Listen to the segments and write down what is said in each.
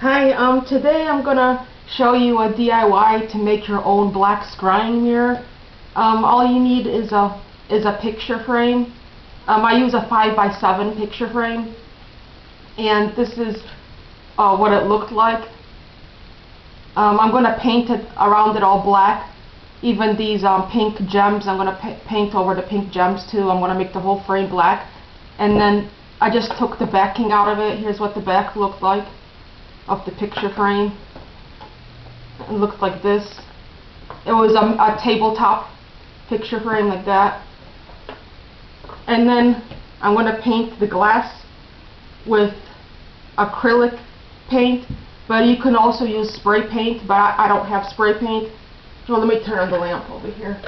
Hi, today I'm gonna show you a DIY to make your own black scrying mirror. All you need is a picture frame. I use a 5x7 picture frame, and this is what it looked like. I'm gonna paint it around it all black. Even these pink gems, I'm gonna paint over the pink gems too. I'm gonna make the whole frame black, and then I just took the backing out of it. Here's what the back looked like of the picture frame. It looked like this. It was a tabletop picture frame like that. And then I'm going to paint the glass with acrylic paint, but you can also use spray paint, but I don't have spray paint. So let me turn on the lamp over here.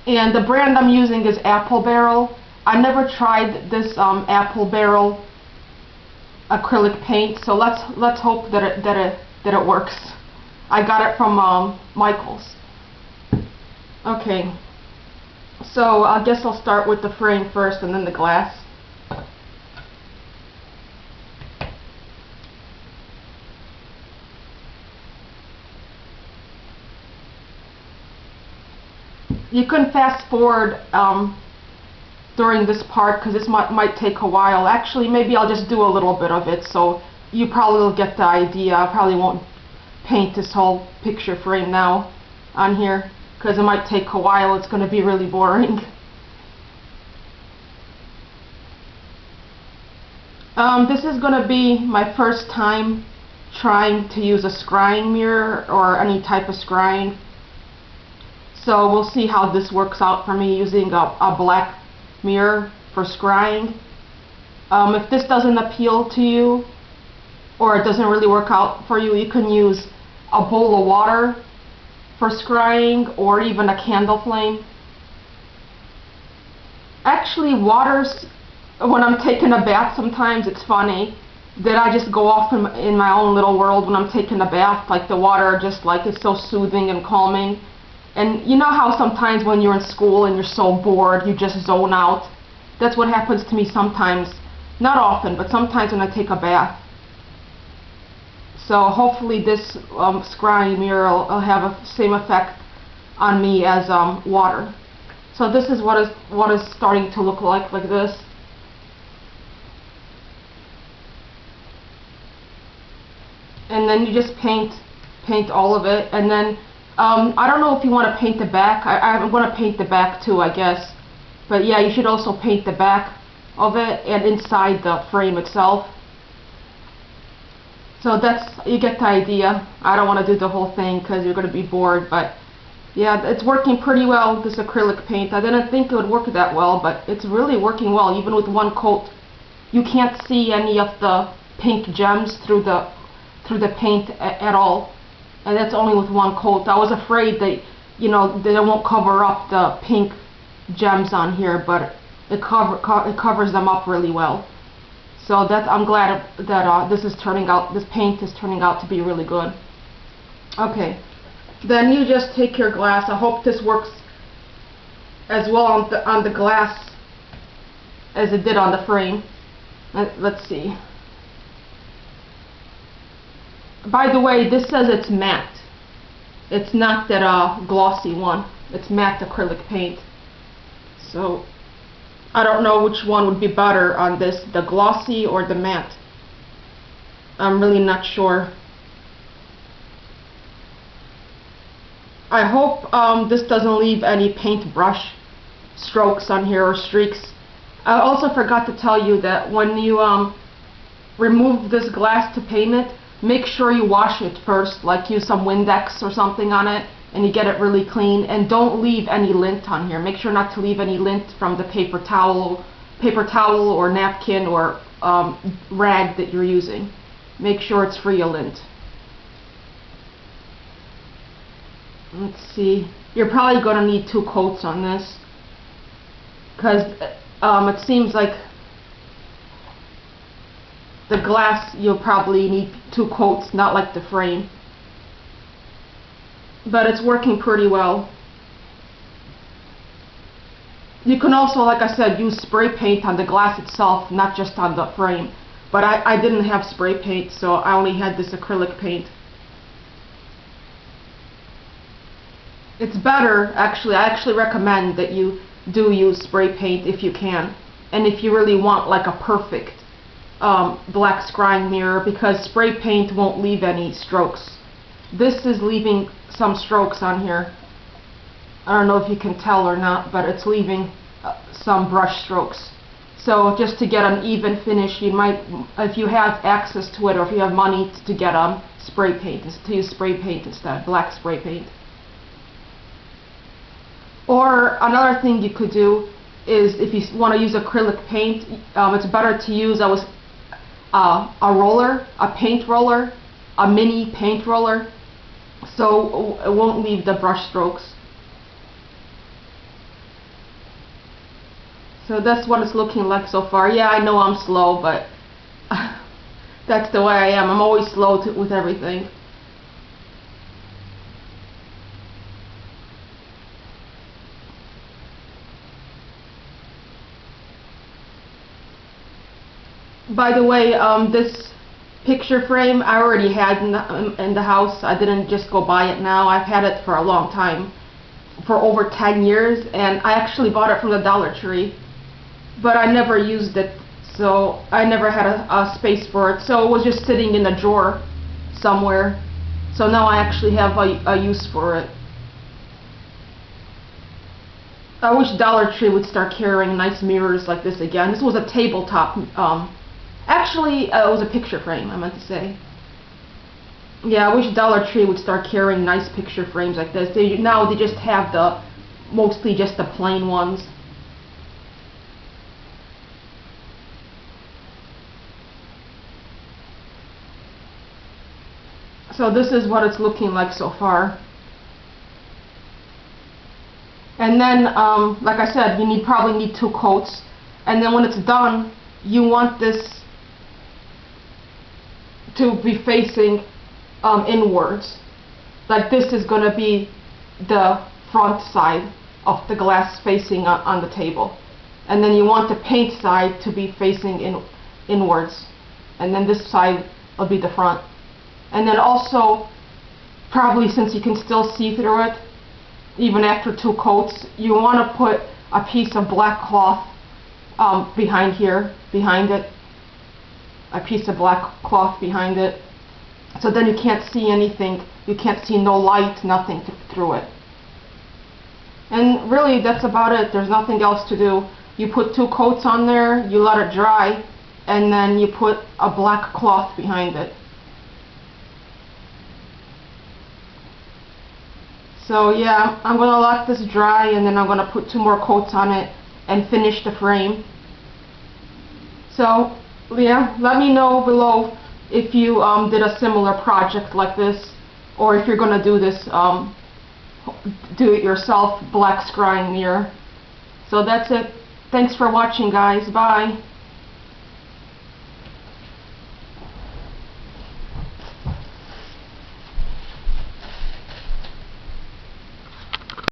And the brand I'm using is Apple Barrel. I never tried this Apple Barrel acrylic paint, so let's hope that it works. I got it from Michael's. Okay, so I guess I'll start with the frame first and then the glass. You can fast forward during this part because this might take a while. Actually, maybe I'll just do a little bit of it, so you probably will get the idea. I probably won't paint this whole picture frame now on here because it might take a while. It's going to be really boring. This is going to be my first time trying to use a scrying mirror or any type of scrying. So we'll see how this works out for me using a black mirror for scrying. If this doesn't appeal to you or it doesn't really work out for you, you can use a bowl of water for scrying or even a candle flame. Actually, when I'm taking a bath, sometimes it's funny that I just go off in my own little world when I'm taking a bath. Like the water just like is so soothing and calming. And you know how sometimes when you're in school and you're so bored, you just zone out? That's what happens to me sometimes. Not often, but sometimes when I take a bath. So hopefully this scrying mirror will have the same effect on me as water. So this is what is starting to look like this. And then you just paint all of it, and then I don't know if you want to paint the back. I'm going to paint the back too, I guess. But yeah, you should also paint the back of it and inside the frame itself. So you get the idea. I don't want to do the whole thing because you're going to be bored, but yeah, it's working pretty well, this acrylic paint. I didn't think it would work that well, but it's really working well, even with one coat. You can't see any of the pink gems through the paint at all. And that's only with one coat. I was afraid that, that it won't cover up the pink gems on here, but it covers them up really well. So I'm glad that this paint is turning out to be really good. Okay, then you just take your glass. I hope this works as well on the glass as it did on the frame. Let's see. By the way, this says it's matte. It's not that glossy one. It's matte acrylic paint. So I don't know which one would be better on this, the glossy or the matte. I'm really not sure. I hope this doesn't leave any paintbrush strokes on here or streaks. I also forgot to tell you that when you remove this glass to paint it, make sure you wash it first, like use some Windex or something on it, and you get it really clean. And don't leave any lint on here. Make sure not to leave any lint from the paper towel or napkin or rag that you're using. Make sure it's free of lint. Let's see. You're probably going to need 2 coats on this because it seems like the glass, you'll probably need 2 coats, not like the frame. But it's working pretty well. You can also, like I said, use spray paint on the glass itself, not just on the frame. But I didn't have spray paint, so I only had this acrylic paint. It's better, actually, I actually recommend that you do use spray paint if you can. And if you really want like a perfect black scrying mirror, because spray paint won't leave any strokes. This is leaving some strokes on here. I don't know if you can tell or not, but it's leaving some brush strokes. So just to get an even finish, you might, if you have access to it, or if you have money to get spray paint, to use spray paint instead, black spray paint. Or another thing you could do is, if you want to use acrylic paint, it's better to use a roller, a paint roller, a mini paint roller, so it won't leave the brush strokes. So that's what it's looking like so far. Yeah, I know I'm slow, but that's the way I am. I'm always slow with everything. By the way, this picture frame I already had in the house. I didn't just go buy it now. I've had it for a long time, for over 10 years, and I actually bought it from the Dollar Tree. But I never used it, so I never had a space for it. So it was just sitting in a drawer somewhere. So now I actually have a use for it. I wish Dollar Tree would start carrying nice mirrors like this again. This was a tabletop. Actually, it was a picture frame, I meant to say. Yeah, I wish Dollar Tree would start carrying nice picture frames like this. Now they just have mostly just the plain ones. So this is what it's looking like so far. And then, like I said, you probably need 2 coats. And then when it's done, you want this to be facing inwards. Like this is going to be the front side of the glass facing on the table. And then you want the paint side to be facing inwards. And then this side will be the front. And then also, probably since you can still see through it, even after 2 coats, you want to put a piece of black cloth behind it, a piece of black cloth behind it, so then you can't see anything, you can't see no light, nothing through it. And really that's about it. There's nothing else to do. You put 2 coats on there, you let it dry, and then you put a black cloth behind it. So yeah, I'm going to let this dry, and then I'm going to put 2 more coats on it and finish the frame. So yeah, let me know below if you did a similar project like this, or if you're going to do this do-it-yourself black scrying mirror. So that's it. Thanks for watching, guys. Bye.